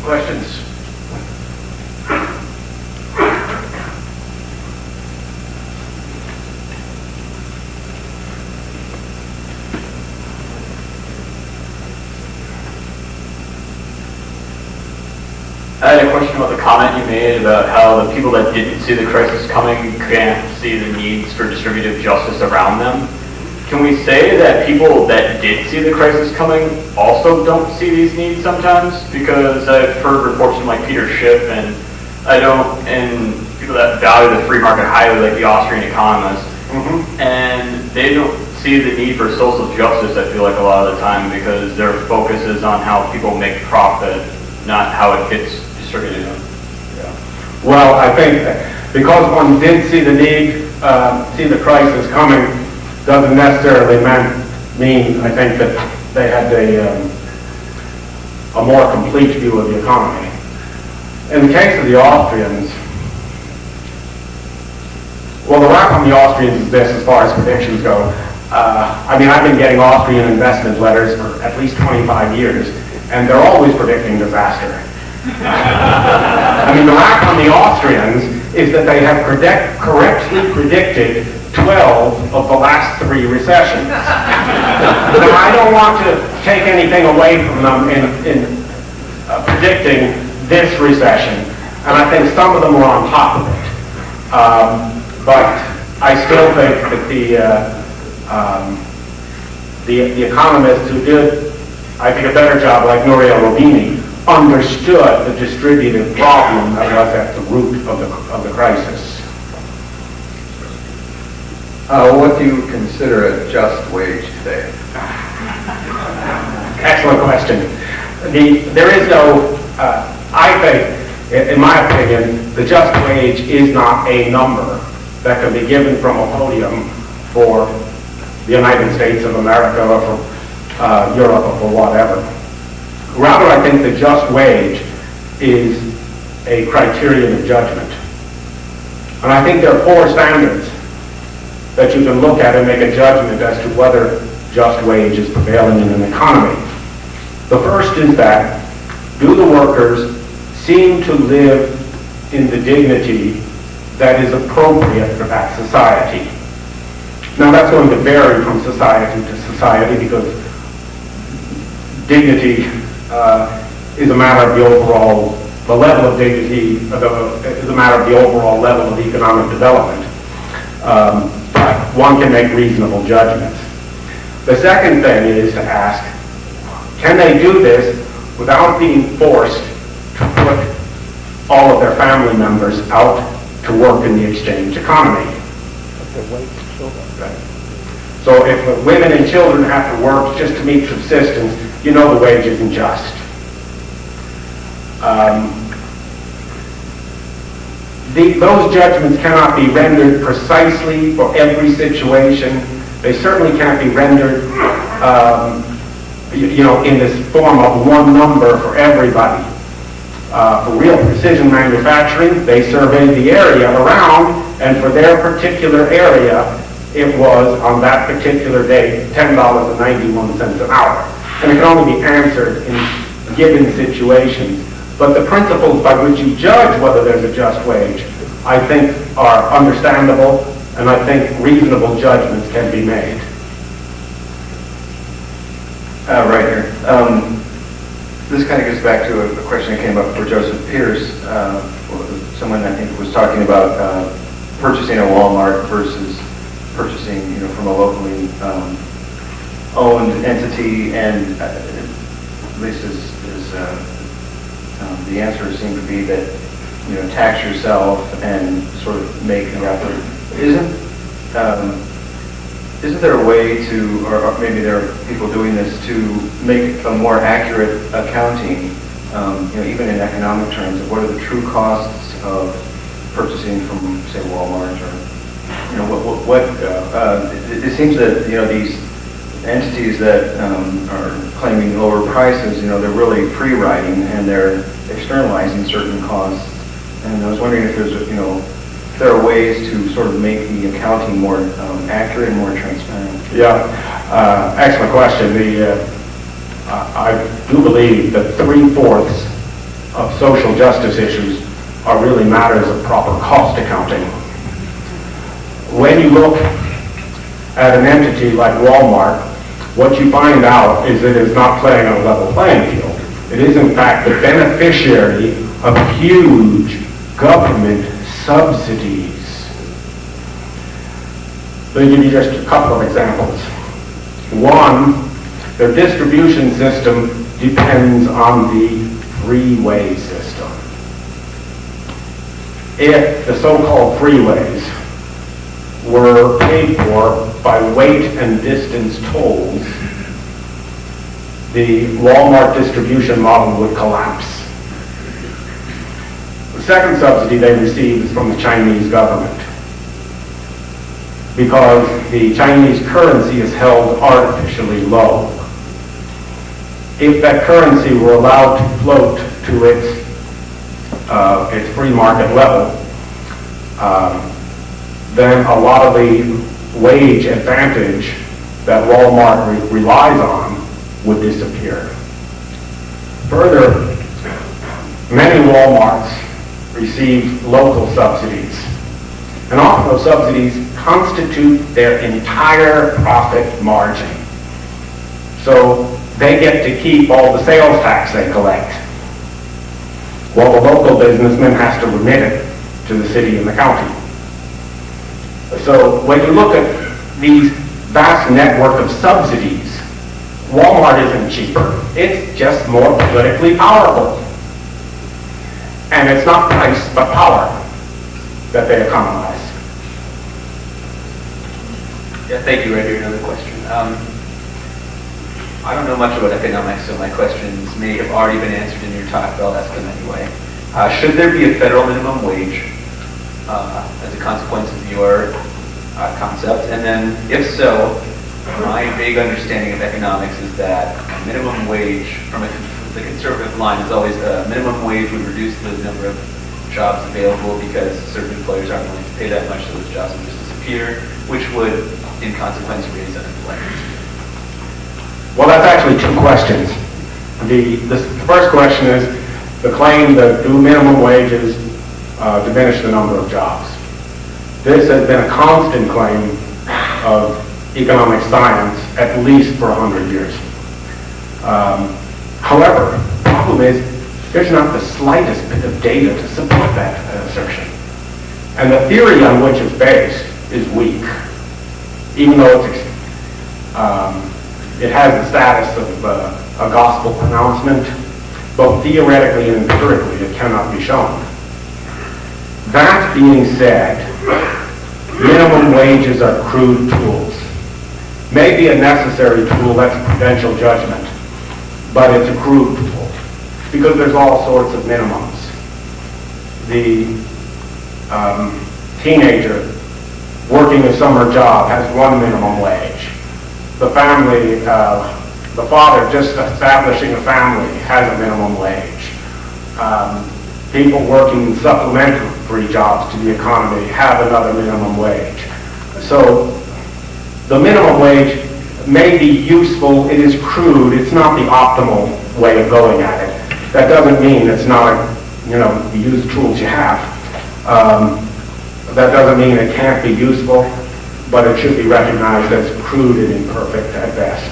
Questions? I had a question about the comment you made about how the people that didn't see the crisis coming can't see the needs for distributive justice around them. Can we say that people that did see the crisis coming also don't see these needs sometimes? Because I've heard reports from like Peter Schiff and people that value the free market highly, like the Austrian economists, and they don't see the need for social justice, I feel like, a lot of the time, because their focus is on how people make profit, not how it gets distributed. Yeah. Well, I think because one did see the need, see the crisis coming, doesn't necessarily mean, I think, that they had a more complete view of the economy. In the case of the Austrians, well, the wrap on the Austrians is this as far as predictions go. I mean, I've been getting Austrian investment letters for at least 25 years, and they're always predicting disaster. I mean, the wrap on the Austrians is that they have correctly predicted 12 of the last 3 recessions. Now, I don't want to take anything away from them in predicting this recession, and I think some of them were on top of it. But I still think that the economists who did, I think, a better job, like Nouriel Roubini, understood the distributive problem that was at the root of the crisis. What do you consider a just wage today? Excellent question. There is no, I think, in my opinion, the just wage is not a number that can be given from a podium for the United States of America or for Europe or for whatever. Rather, I think the just wage is a criterion of judgment. And I think there are 4 standards that you can look at and make a judgment as to whether just wage is prevailing in an economy. The first is that, do the workers seem to live in the dignity that is appropriate for that society? Now, that's going to vary from society to society, because dignity is a matter of the overall, the level of dignity is a matter of the overall level of economic development. But one can make reasonable judgments. The second thing is to ask, can they do this without being forced to put all of their family members out to work in the exchange economy? Right. So if women and children have to work just to meet subsistence, you know the wage isn't just. Those judgments cannot be rendered precisely for every situation. They certainly can't be rendered, in this form of one number for everybody. For real precision manufacturing, they surveyed the area around, and for their particular area, it was, on that particular day, $10.91 an hour. And it can only be answered in given situations. But the principles by which you judge whether there's a just wage, I think, are understandable, and I think reasonable judgments can be made. Right here. This kind of gets back to a question that came up for Joseph Pierce. Someone, I think, was talking about purchasing a Walmart versus purchasing, from a locally owned entity, and at least the answer seemed to be that tax yourself and sort of make the effort. Isn't there a way to, or maybe there are people doing this, to make a more accurate accounting, even in economic terms, of what are the true costs of purchasing from, say, Walmart, or it seems that these entities that are claiming lower prices, they're really free-riding and they're externalizing certain costs. And I was wondering if there's, there are ways to sort of make the accounting more accurate and more transparent. Yeah, excellent question. I do believe that 3/4 of social justice issues are really matters of proper cost accounting. When you look at an entity like Walmart, what you find out is that it's not playing on a level playing field. It is in fact the beneficiary of huge government subsidies. Let me give you just a couple of examples. One, their distribution system depends on the freeway system. If the so-called freeways were paid for by weight and distance tolls, the Walmart distribution model would collapse. The second subsidy they receive is from the Chinese government, because the Chinese currency is held artificially low. If that currency were allowed to float to its free market level, then a lot of the wage advantage that Walmart relies on would disappear. Further, many Walmarts receive local subsidies, and often those subsidies constitute their entire profit margin. So they get to keep all the sales tax they collect, while the local businessman has to remit it to the city and the county. So when you look at these vast network of subsidies, Walmart isn't cheaper, it's just more politically powerful. And it's not price, but power that they economize. Yeah, thank you. Right here, another question. I don't know much about economics, so my questions may have already been answered in your talk, but I'll ask them anyway. Should there be a federal minimum wage as a consequence of your concept? And then, if so, my vague understanding of economics is that minimum wage, from the conservative line, is always minimum wage would reduce the number of jobs available because certain employers aren't willing to pay that much, so those jobs would just disappear, which would, in consequence, raise unemployment. Well, that's actually two questions. The first question is the claim that do minimum wages diminish the number of jobs. This has been a constant claim of economic science at least for 100 years. However, the problem is there's not the slightest bit of data to support that assertion. And the theory on which it's based is weak, even though it has the status of a gospel pronouncement. Both theoretically and empirically, it cannot be shown. That being said, minimum wages are crude tools. Maybe a necessary tool, that's prudential judgment, but it's a crude tool because there's all sorts of minimums. The teenager working a summer job has one minimum wage. The family, the father just establishing a family has a minimum wage. People working supplementary jobs to the economy have another minimum wage. So the minimum wage may be useful, it is crude, it's not the optimal way of going at it. That doesn't mean it's not, you use the tools you have. That doesn't mean it can't be useful, but it should be recognized as crude and imperfect at best.